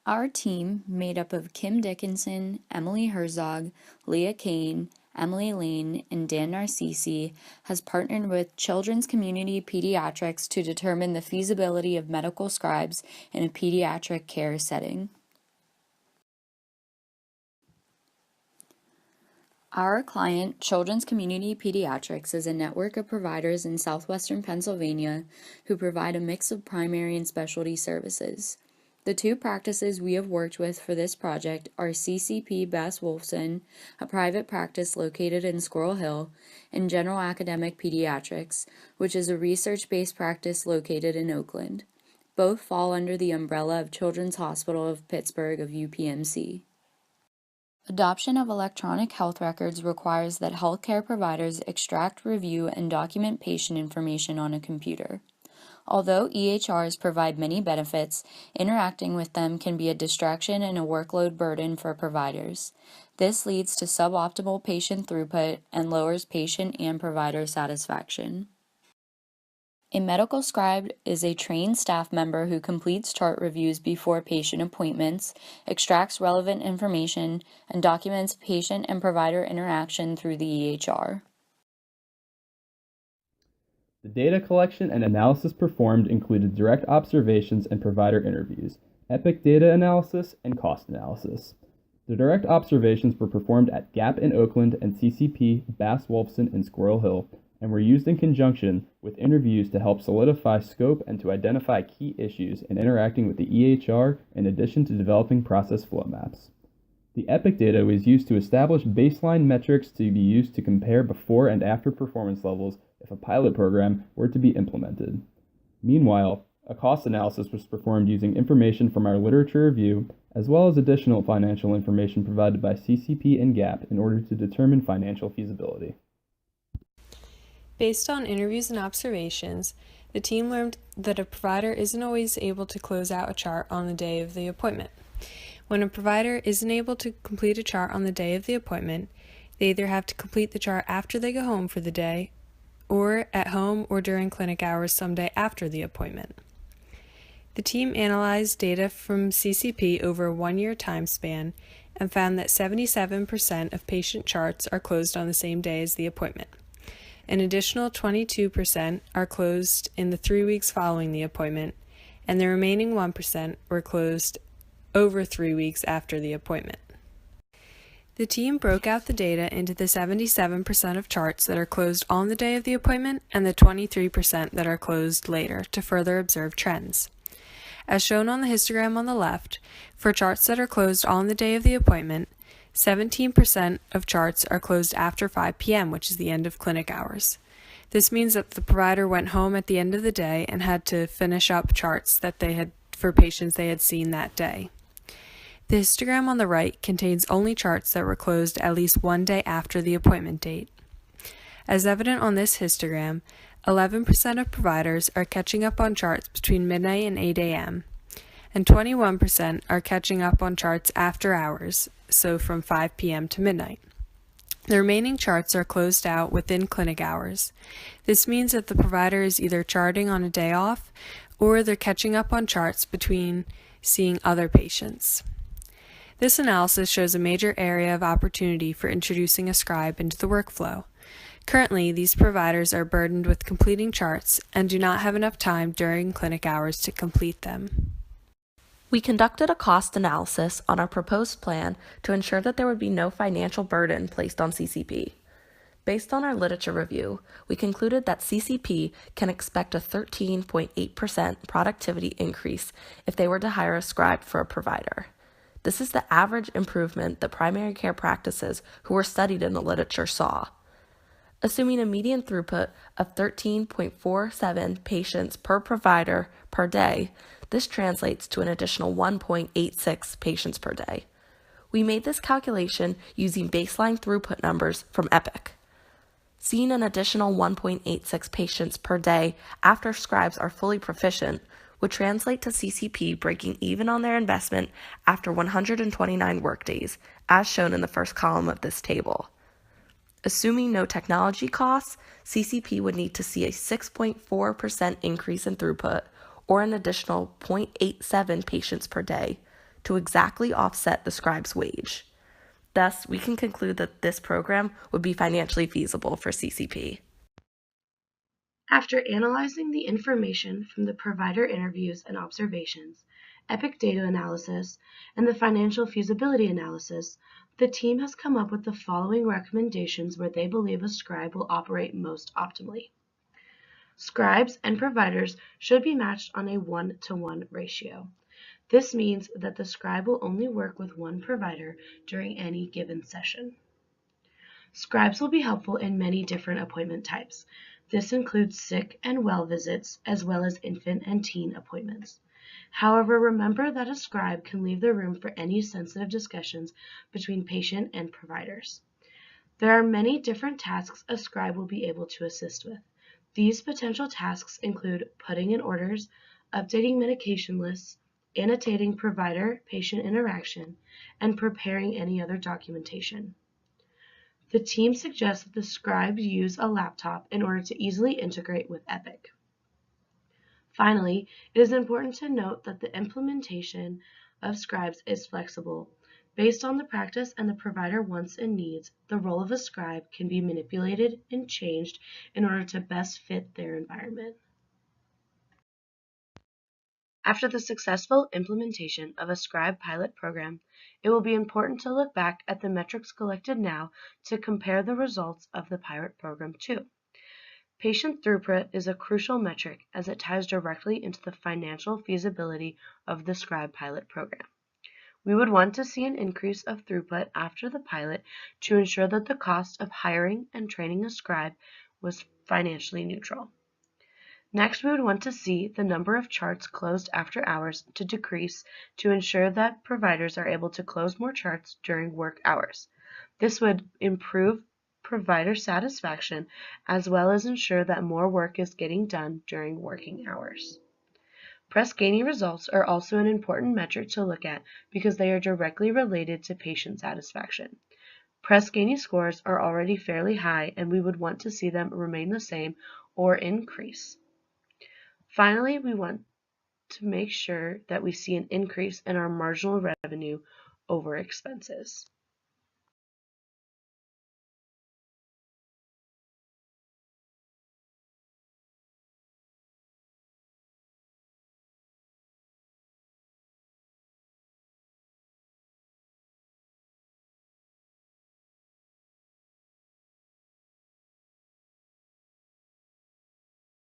Our team, made up of Kim Dickinson, Emily Herzog, Leah Kane, Emily Lane, and Dan Narcisi, has partnered with Children's Community Pediatrics to determine the feasibility of medical scribes in a pediatric care setting. Our client, Children's Community Pediatrics, is a network of providers in southwestern Pennsylvania who provide a mix of primary and specialty services. The two practices we have worked with for this project are CCP Wolfson, a private practice located in Squirrel Hill, and General Academic Pediatrics, which is a research-based practice located in Oakland. Both fall under the umbrella of Children's Hospital of Pittsburgh of UPMC. Adoption of electronic health records requires that healthcare providers extract, review, and document patient information on a computer. Although EHRs provide many benefits, interacting with them can be a distraction and a workload burden for providers. This leads to suboptimal patient throughput and lowers patient and provider satisfaction. A medical scribe is a trained staff member who completes chart reviews before patient appointments, extracts relevant information, and documents patient and provider interaction through the EHR. The data collection and analysis performed included direct observations and provider interviews, Epic data analysis, and cost analysis. The direct observations were performed at GAP in Oakland and CCP Wolfson in Squirrel Hill, and were used in conjunction with interviews to help solidify scope and to identify key issues in interacting with the EHR in addition to developing process flow maps. The Epic data was used to establish baseline metrics to be used to compare before and after performance levels if a pilot program were to be implemented. Meanwhile, a cost analysis was performed using information from our literature review, as well as additional financial information provided by CCP and GAP in order to determine financial feasibility. Based on interviews and observations, the team learned that a provider isn't always able to close out a chart on the day of the appointment. When a provider isn't able to complete a chart on the day of the appointment, they either have to complete the chart after they go home for the day, or at home or during clinic hours someday after the appointment. The team analyzed data from CCP over a 1-year time span and found that 77% of patient charts are closed on the same day as the appointment. An additional 22% are closed in the 3 weeks following the appointment, and the remaining 1% were closed over 3 weeks after the appointment. The team broke out the data into the 77% of charts that are closed on the day of the appointment and the 23% that are closed later to further observe trends. As shown on the histogram on the left, for charts that are closed on the day of the appointment, 17% of charts are closed after 5 p.m., which is the end of clinic hours. This means that the provider went home at the end of the day and had to finish up charts that they had for patients they had seen that day. The histogram on the right contains only charts that were closed at least 1 day after the appointment date. As evident on this histogram, 11% of providers are catching up on charts between midnight and 8 a.m., and 21% are catching up on charts after hours, so from 5 p.m. to midnight. The remaining charts are closed out within clinic hours. This means that the provider is either charting on a day off, or they're catching up on charts between seeing other patients. This analysis shows a major area of opportunity for introducing a scribe into the workflow. Currently, these providers are burdened with completing charts and do not have enough time during clinic hours to complete them. We conducted a cost analysis on our proposed plan to ensure that there would be no financial burden placed on CCP. Based on our literature review, we concluded that CCP can expect a 13.8% productivity increase if they were to hire a scribe for a provider. This is the average improvement that primary care practices who were studied in the literature saw. Assuming a median throughput of 13.47 patients per provider per day, this translates to an additional 1.86 patients per day. We made this calculation using baseline throughput numbers from Epic. Seeing an additional 1.86 patients per day after scribes are fully proficient would translate to CCP breaking even on their investment after 129 workdays, as shown in the first column of this table. Assuming no technology costs, CCP would need to see a 6.4% increase in throughput or an additional 0.87 patients per day to exactly offset the scribe's wage. Thus, we can conclude that this program would be financially feasible for CCP. After analyzing the information from the provider interviews and observations, EPIC data analysis, and the financial feasibility analysis, the team has come up with the following recommendations where they believe a scribe will operate most optimally. Scribes and providers should be matched on a 1-to-1 ratio. This means that the scribe will only work with one provider during any given session. Scribes will be helpful in many different appointment types. This includes sick and well visits, as well as infant and teen appointments. However, remember that a scribe can leave the room for any sensitive discussions between patient and providers. There are many different tasks a scribe will be able to assist with. These potential tasks include putting in orders, updating medication lists, annotating provider-patient interaction, and preparing any other documentation. The team suggests that the scribe use a laptop in order to easily integrate with EPIC. Finally, it is important to note that the implementation of scribes is flexible. Based on the practice and the provider wants and needs, the role of a scribe can be manipulated and changed in order to best fit their environment. After the successful implementation of a scribe pilot program, it will be important to look back at the metrics collected now to compare the results of the pilot program too. Patient throughput is a crucial metric as it ties directly into the financial feasibility of the scribe pilot program. We would want to see an increase of throughput after the pilot to ensure that the cost of hiring and training a scribe was financially neutral. Next, we would want to see the number of charts closed after hours to decrease to ensure that providers are able to close more charts during work hours. This would improve provider satisfaction as well as ensure that more work is getting done during working hours. Press Ganey results are also an important metric to look at because they are directly related to patient satisfaction. Press Ganey scores are already fairly high and we would want to see them remain the same or increase. Finally, we want to make sure that we see an increase in our marginal revenue over expenses.